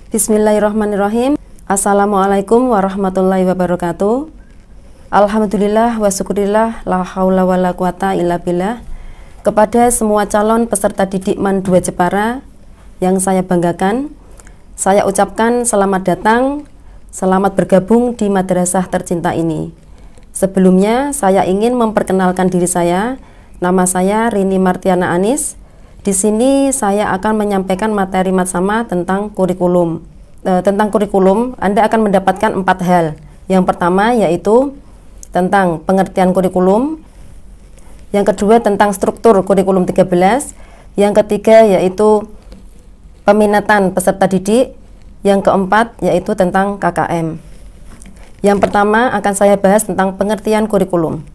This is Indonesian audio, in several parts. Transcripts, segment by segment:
Bismillahirrahmanirrahim. Assalamualaikum warahmatullahi wabarakatuh. Alhamdulillah wa syukurillah, la haula wa la quwata illa billah. Kepada semua calon peserta didik MAN 2 Jepara yang saya banggakan, saya ucapkan selamat datang, selamat bergabung di madrasah tercinta ini. Sebelumnya saya ingin memperkenalkan diri saya. Nama saya Rini Martiana Anis. Di sini saya akan menyampaikan materi matsama tentang kurikulum. Anda akan mendapatkan 4 hal. Yang pertama yaitu tentang pengertian kurikulum. Yang kedua tentang struktur kurikulum 13. Yang ketiga yaitu peminatan peserta didik. Yang keempat yaitu tentang KKM. Yang pertama akan saya bahas tentang pengertian kurikulum.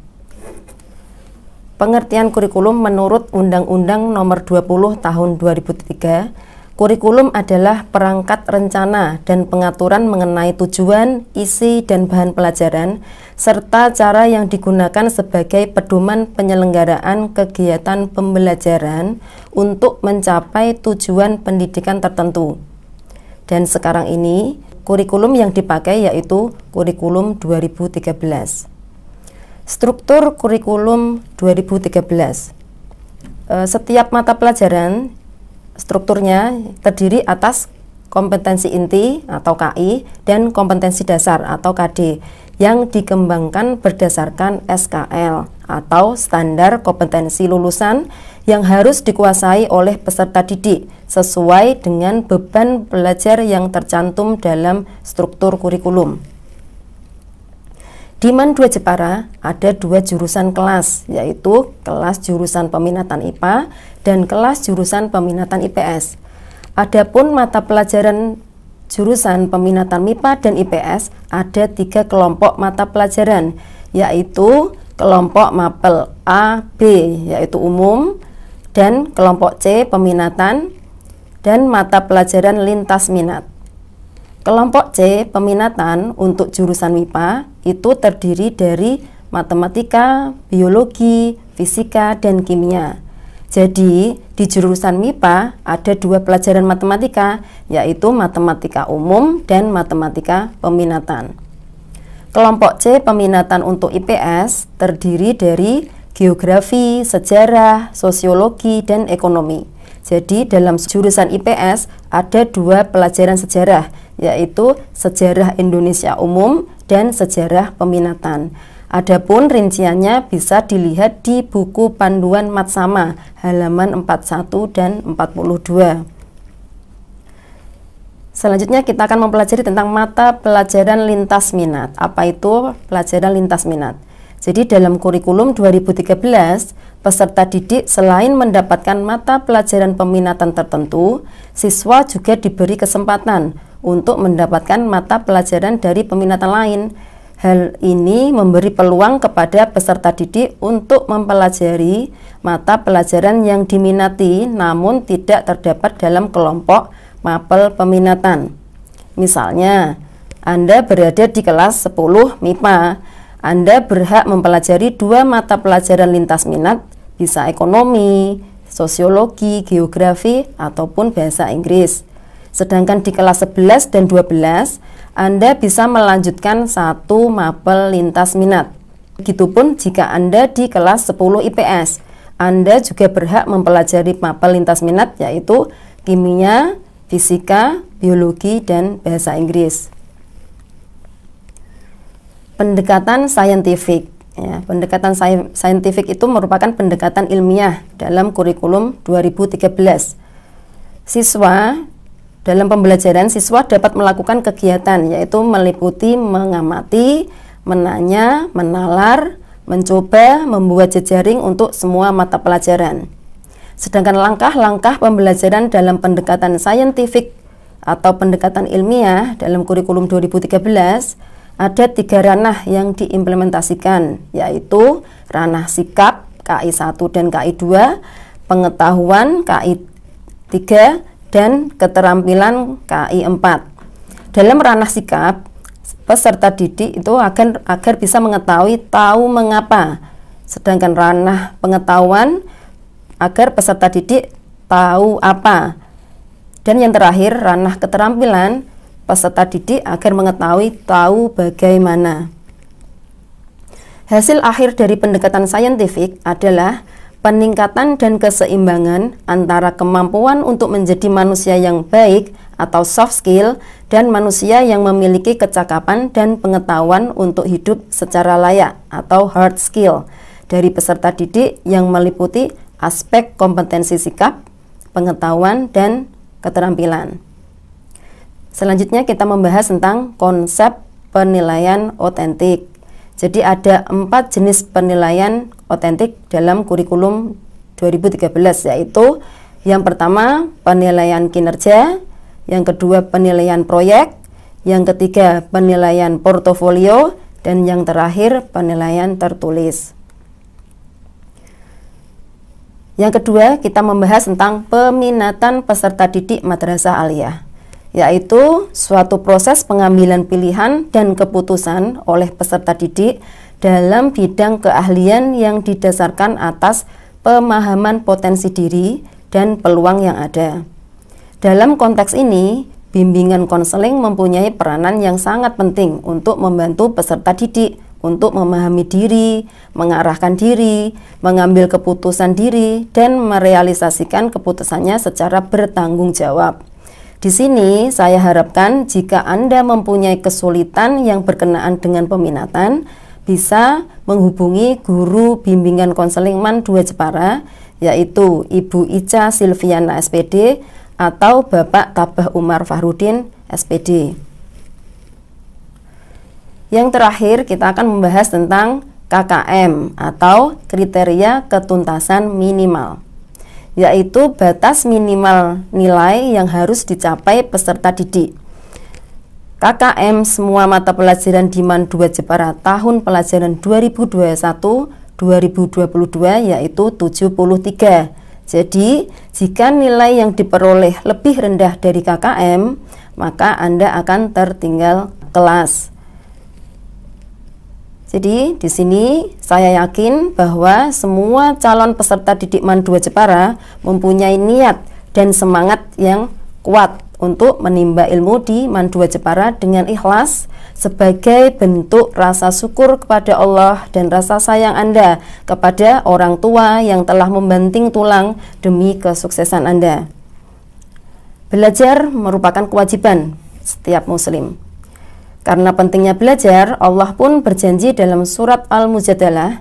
Pengertian kurikulum menurut Undang-Undang Nomor 20 Tahun 2003, kurikulum adalah perangkat rencana dan pengaturan mengenai tujuan, isi, dan bahan pelajaran, serta cara yang digunakan sebagai pedoman penyelenggaraan kegiatan pembelajaran untuk mencapai tujuan pendidikan tertentu. Dan sekarang ini, kurikulum yang dipakai yaitu kurikulum 2013. Struktur kurikulum 2013. Setiap mata pelajaran strukturnya terdiri atas kompetensi inti atau KI dan kompetensi dasar atau KD yang dikembangkan berdasarkan SKL atau standar kompetensi lulusan yang harus dikuasai oleh peserta didik sesuai dengan beban belajar yang tercantum dalam struktur kurikulum. Di MAN 2 Jepara ada 2 jurusan kelas, yaitu kelas jurusan peminatan IPA dan kelas jurusan peminatan IPS. Adapun mata pelajaran jurusan peminatan MIPA dan IPS ada 3 kelompok mata pelajaran, yaitu kelompok mapel A, B, yaitu umum, dan kelompok C peminatan dan mata pelajaran lintas minat. Kelompok C peminatan untuk jurusan MIPA itu terdiri dari matematika, biologi, fisika, dan kimia. Jadi di jurusan MIPA ada 2 pelajaran matematika, yaitu matematika umum dan matematika peminatan. Kelompok C peminatan untuk IPS terdiri dari geografi, sejarah, sosiologi, dan ekonomi. Jadi dalam jurusan IPS ada 2 pelajaran sejarah, yaitu sejarah Indonesia umum dan sejarah peminatan. Adapun rinciannya bisa dilihat di buku panduan matsama halaman 41 dan 42. Selanjutnya kita akan mempelajari tentang mata pelajaran lintas minat. Apa itu pelajaran lintas minat? Jadi dalam kurikulum 2013, peserta didik selain mendapatkan mata pelajaran peminatan tertentu, siswa juga diberi kesempatan untuk mendapatkan mata pelajaran dari peminatan lain. Hal ini memberi peluang kepada peserta didik untuk mempelajari mata pelajaran yang diminati namun tidak terdapat dalam kelompok mapel peminatan. Misalnya, Anda berada di kelas 10 MIPA. Anda berhak mempelajari 2 mata pelajaran lintas minat, bisa ekonomi, sosiologi, geografi, ataupun bahasa Inggris. Sedangkan di kelas 11 dan 12, Anda bisa melanjutkan 1 mapel lintas minat. Begitupun jika Anda di kelas 10 IPS, Anda juga berhak mempelajari mapel lintas minat, yaitu kimia, fisika, biologi, dan bahasa Inggris. Pendekatan saintifik. Pendekatan saintifik itu merupakan pendekatan ilmiah dalam kurikulum 2013. Dalam pembelajaran, siswa dapat melakukan kegiatan yaitu meliputi mengamati, menanya, menalar, mencoba, membuat jejaring untuk semua mata pelajaran. Sedangkan langkah-langkah pembelajaran dalam pendekatan saintifik atau pendekatan ilmiah dalam kurikulum 2013 ada 3 ranah yang diimplementasikan, yaitu ranah sikap KI 1 dan KI 2, pengetahuan KI 3, dan keterampilan KI 4. Dalam ranah sikap, peserta didik itu agar bisa mengetahui tahu mengapa. Sedangkan ranah pengetahuan agar peserta didik tahu apa. Dan yang terakhir, ranah keterampilan peserta didik agar mengetahui tahu bagaimana. Hasil akhir dari pendekatan saintifik adalah peningkatan dan keseimbangan antara kemampuan untuk menjadi manusia yang baik atau soft skill dan manusia yang memiliki kecakapan dan pengetahuan untuk hidup secara layak atau hard skill dari peserta didik yang meliputi aspek kompetensi sikap, pengetahuan, dan keterampilan. Selanjutnya kita membahas tentang konsep penilaian otentik. Jadi ada 4 jenis penilaian otentik dalam kurikulum 2013, yaitu yang pertama penilaian kinerja, yang kedua penilaian proyek, yang ketiga penilaian portofolio, dan yang terakhir penilaian tertulis. Yang kedua kita membahas tentang peminatan peserta didik madrasah aliyah, yaitu suatu proses pengambilan pilihan dan keputusan oleh peserta didik dalam bidang keahlian yang didasarkan atas pemahaman potensi diri dan peluang yang ada. Dalam konteks ini, bimbingan konseling mempunyai peranan yang sangat penting untuk membantu peserta didik untuk memahami diri, mengarahkan diri, mengambil keputusan diri, dan merealisasikan keputusannya secara bertanggung jawab. Di sini saya harapkan jika Anda mempunyai kesulitan yang berkenaan dengan peminatan, bisa menghubungi guru bimbingan konseling MAN 2 Jepara, yaitu Ibu Ica Silviana SPD atau Bapak Tabah Umar Fahrudin SPD. Yang terakhir kita akan membahas tentang KKM atau kriteria ketuntasan minimal, yaitu batas minimal nilai yang harus dicapai peserta didik. KKM semua mata pelajaran di MAN 2 Jepara tahun pelajaran 2021-2022 yaitu 73. Jadi, jika nilai yang diperoleh lebih rendah dari KKM, maka Anda akan tertinggal kelas. Jadi di sini saya yakin bahwa semua calon peserta didik MAN 2 Jepara mempunyai niat dan semangat yang kuat untuk menimba ilmu di MAN 2 Jepara dengan ikhlas sebagai bentuk rasa syukur kepada Allah dan rasa sayang Anda kepada orang tua yang telah membanting tulang demi kesuksesan Anda. Belajar merupakan kewajiban setiap muslim. Karena pentingnya belajar, Allah pun berjanji dalam surat Al-Mujadalah,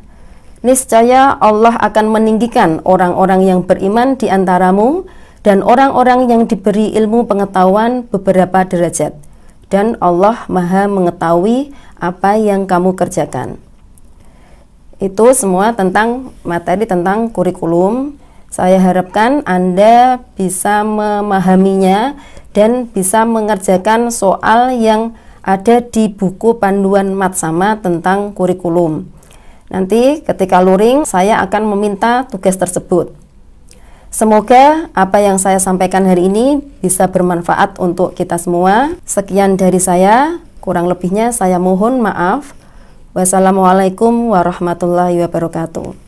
niscaya Allah akan meninggikan orang-orang yang beriman di antaramu dan orang-orang yang diberi ilmu pengetahuan beberapa derajat. Dan Allah Maha mengetahui apa yang kamu kerjakan. Itu semua tentang materi tentang kurikulum. Saya harapkan Anda bisa memahaminya dan bisa mengerjakan soal yang ada di buku panduan Matsama tentang kurikulum. Nanti ketika luring saya akan meminta tugas tersebut. Semoga apa yang saya sampaikan hari ini bisa bermanfaat untuk kita semua. Sekian dari saya, kurang lebihnya saya mohon maaf. Wassalamualaikum warahmatullahi wabarakatuh.